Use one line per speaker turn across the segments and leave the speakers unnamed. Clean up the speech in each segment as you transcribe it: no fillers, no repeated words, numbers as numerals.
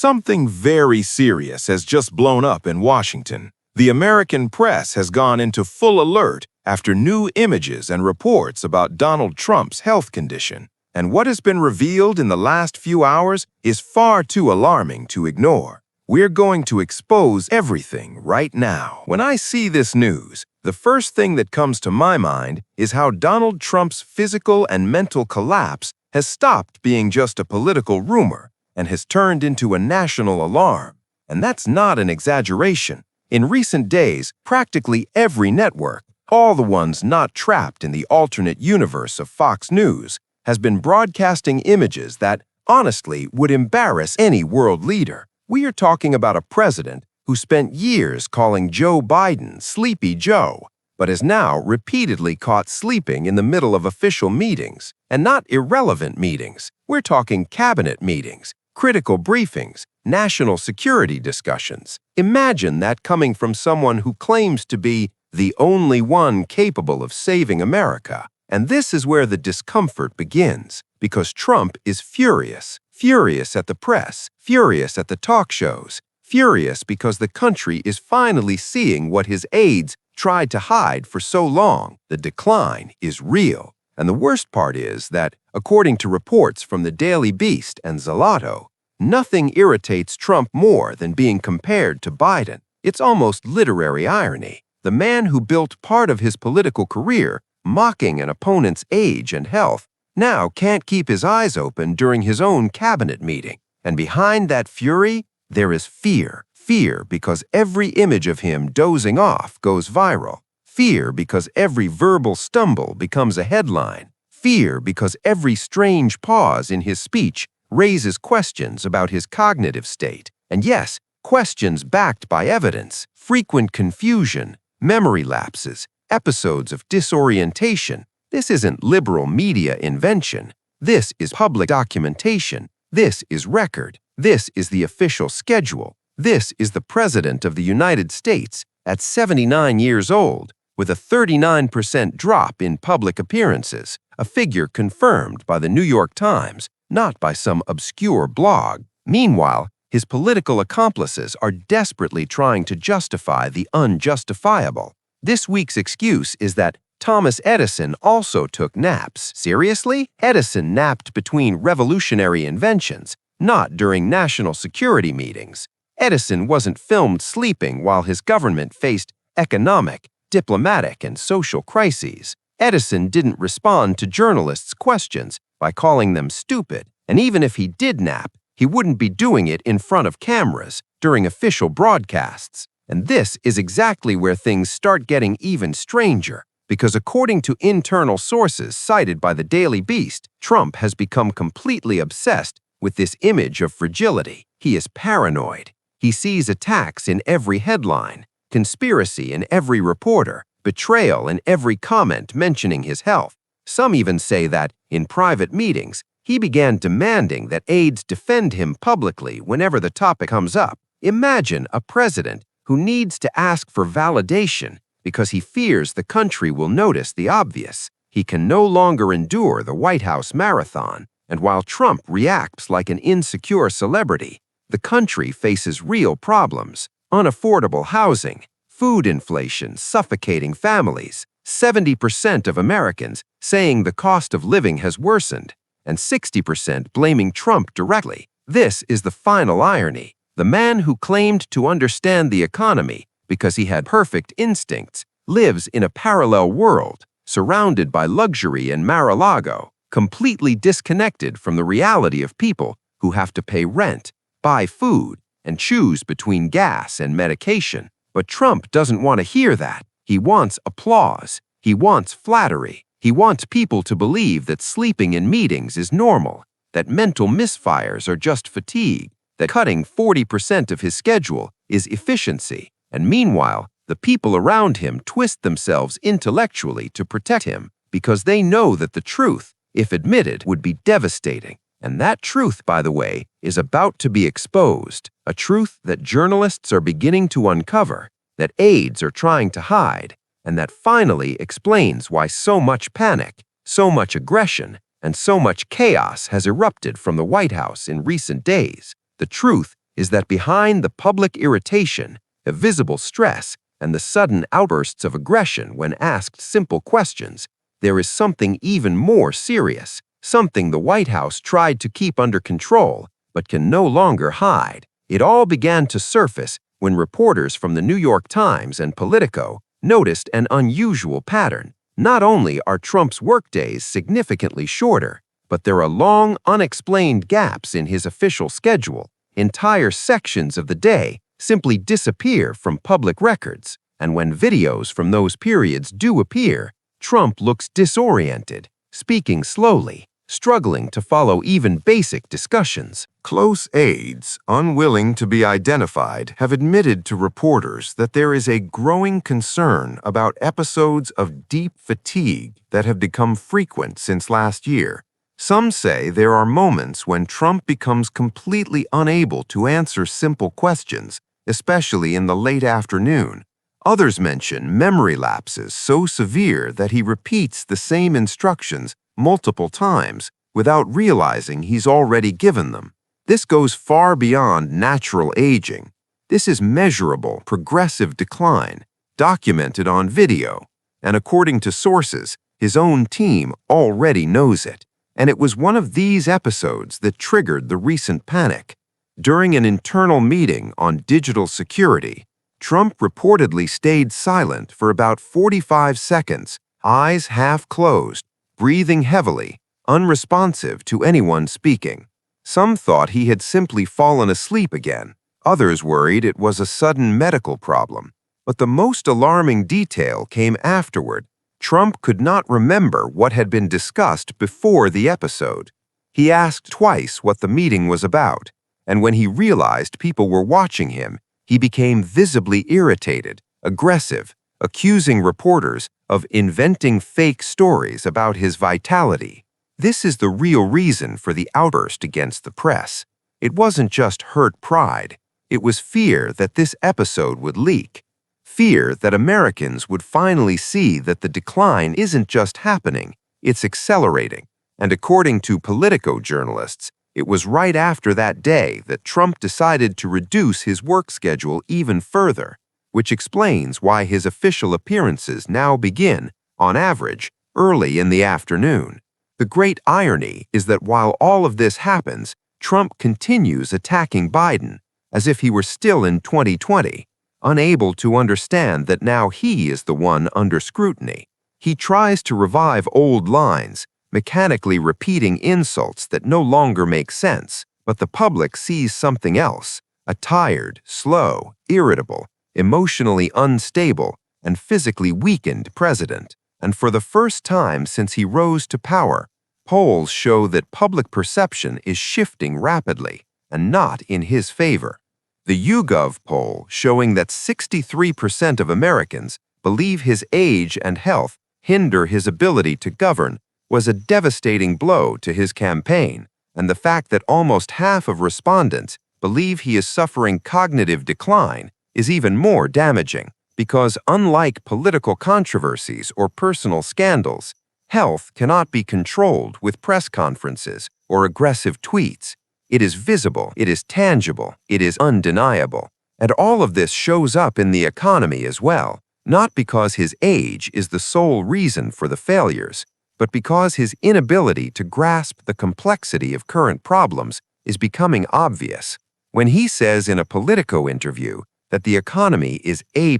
Something very serious has just blown up in Washington. The American press has gone into full alert after new images and reports about Donald Trump's health condition. And what has been revealed in the last few hours is far too alarming to ignore. We're going to expose everything right now. When I see this news, the first thing that comes to my mind is how Donald Trump's physical and mental collapse has stopped being just a political rumor and has turned into a national alarm. And that's not an exaggeration. In recent days, practically every network, all the ones not trapped in the alternate universe of Fox News, has been broadcasting images that, honestly, would embarrass any world leader. We are talking about a president who spent years calling Joe Biden Sleepy Joe, but is now repeatedly caught sleeping in the middle of official meetings, and not irrelevant meetings. We're talking cabinet meetings, critical briefings, national security discussions. Imagine that coming from someone who claims to be the only one capable of saving America. And this is where the discomfort begins, because Trump is furious. Furious at the press, furious at the talk shows, furious because the country is finally seeing what his aides tried to hide for so long. The decline is real. And the worst part is that, according to reports from the Daily Beast and Zalato, nothing irritates Trump more than being compared to Biden. It's almost literary irony. The man who built part of his political career mocking an opponent's age and health now can't keep his eyes open during his own cabinet meeting. And behind that fury, there is fear. Fear because every image of him dozing off goes viral. Fear because every verbal stumble becomes a headline. Fear because every strange pause in his speech raises questions about his cognitive state. And yes, questions backed by evidence, frequent confusion, memory lapses, episodes of disorientation. This isn't liberal media invention. This is public documentation. This is record. This is the official schedule. This is the President of the United States at 79 years old, with a 39% drop in public appearances, a figure confirmed by the New York Times, not by some obscure blog. Meanwhile, his political accomplices are desperately trying to justify the unjustifiable. This week's excuse is that Thomas Edison also took naps. Seriously? Edison napped between revolutionary inventions, not during national security meetings. Edison wasn't filmed sleeping while his government faced economic, diplomatic, and social crises. Edison didn't respond to journalists' questions by calling them stupid. And even if he did nap, he wouldn't be doing it in front of cameras during official broadcasts. And this is exactly where things start getting even stranger, because according to internal sources cited by the Daily Beast, Trump has become completely obsessed with this image of fragility. He is paranoid. He sees attacks in every headline, conspiracy in every reporter, betrayal in every comment mentioning his health. Some even say that, in private meetings, he began demanding that aides defend him publicly whenever the topic comes up. Imagine a president who needs to ask for validation because he fears the country will notice the obvious. He can no longer endure the White House marathon, and while Trump reacts like an insecure celebrity, the country faces real problems: unaffordable housing, food inflation suffocating families, 70% of Americans saying the cost of living has worsened, and 60% blaming Trump directly. This is the final irony. The man who claimed to understand the economy because he had perfect instincts lives in a parallel world, surrounded by luxury and Mar-a-Lago, completely disconnected from the reality of people who have to pay rent, buy food, and choose between gas and medication. But Trump doesn't want to hear that. He wants applause. He wants flattery. He wants people to believe that sleeping in meetings is normal, that mental misfires are just fatigue, that cutting 40% of his schedule is efficiency. And meanwhile, the people around him twist themselves intellectually to protect him because they know that the truth, if admitted, would be devastating. And that truth, by the way, is about to be exposed, a truth that journalists are beginning to uncover, that aides are trying to hide, and that finally explains why so much panic, so much aggression, and so much chaos has erupted from the White House in recent days. The truth
is that behind the public irritation, the visible stress, and the sudden outbursts of aggression when asked simple questions, there is something even more serious, something the White House tried to keep under control but can no longer hide. It all began to surface when reporters from the New York Times and Politico noticed an unusual pattern. Not only are Trump's workdays significantly shorter, but there are long, unexplained gaps in his official schedule. Entire sections of the day simply disappear from public records, and when videos from those periods do appear, Trump looks disoriented, speaking slowly, struggling to follow even basic discussions.
Close aides, unwilling to be identified, have admitted to reporters that there is a growing concern about episodes of deep fatigue that have become frequent since last year. Some say there are moments when Trump becomes completely unable to answer simple questions, especially in the late afternoon. Others mention memory lapses so severe that he repeats the same instructions multiple times without realizing he's already given them. This goes far beyond natural aging. This is measurable, progressive decline, documented on video, and according to sources, his own team already knows it. And it was one of these episodes that triggered the recent panic. During an internal meeting on digital security, Trump reportedly stayed silent for about 45 seconds, eyes half closed, breathing heavily, unresponsive to anyone speaking. Some thought he had simply fallen asleep again. Others worried it was a sudden medical problem. But the most alarming detail came afterward. Trump could not remember what had been discussed before the episode. He asked twice what the meeting was about, and when he realized people were watching him, he became visibly irritated, aggressive, accusing reporters of inventing fake stories about his vitality. This is the real reason for the outburst against the press. It wasn't just hurt pride. It was fear that this episode would leak. Fear that Americans would finally see that the decline isn't just happening, it's accelerating. And according to Politico journalists, it was right after that day that Trump decided to reduce his work schedule even further, which explains why his official appearances now begin, on average, early in the afternoon. The great irony is that while all of this happens, Trump continues attacking Biden as if he were still in 2020, unable to understand that now he is the one under scrutiny. He tries to revive old lines, mechanically repeating insults that no longer make sense, but the public sees something else, a tired, slow, irritable, emotionally unstable, and physically weakened president. And for the first time since he rose to power, polls show that public perception is shifting rapidly and not in his favor. The YouGov poll showing that 63% of Americans believe his age and health hinder his ability to govern was a devastating blow to his campaign, and the fact that almost half of respondents believe he is suffering cognitive decline is even more damaging, because unlike political controversies or personal scandals, health cannot be controlled with press conferences or aggressive tweets. It is visible, it is tangible, it is undeniable. And all of this shows up in the economy as well, not because his age is the sole reason for the failures, but because his inability to grasp the complexity of current problems is becoming obvious. When he says in a Politico interview that the economy is A+,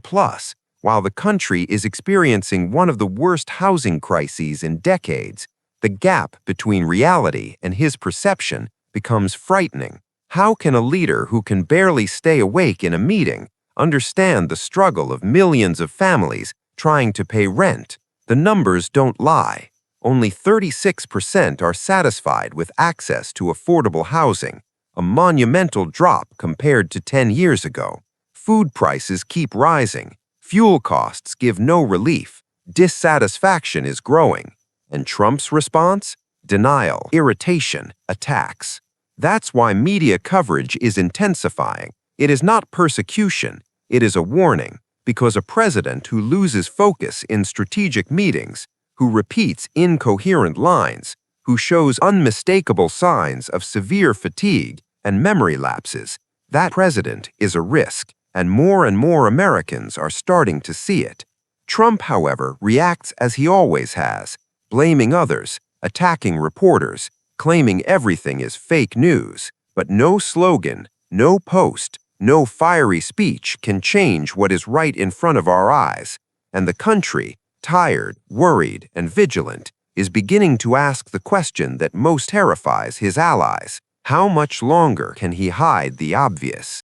while the country is experiencing one of the worst housing crises in decades, the gap between reality and his perception becomes frightening. How can a leader who can barely stay awake in a meeting understand the struggle of millions of families trying to pay rent? The numbers don't lie. Only 36% are satisfied with access to affordable housing, a monumental drop compared to 10 years ago. Food prices keep rising. Fuel costs give no relief. Dissatisfaction is growing. And Trump's response? Denial, irritation, attacks. That's why media coverage is intensifying. It is not persecution, it is a warning, because a president who loses focus in strategic meetings, who repeats incoherent lines, who shows unmistakable signs of severe fatigue and memory lapses,
That president is a risk, and more Americans are starting to see it. Trump, however, reacts as he always has, blaming others, attacking reporters, claiming everything is fake news. But no slogan, no post, no fiery speech can change what is right in front of our eyes. And the country, tired, worried, and vigilant, is beginning to ask the question that most terrifies his allies. How much longer can he hide the obvious?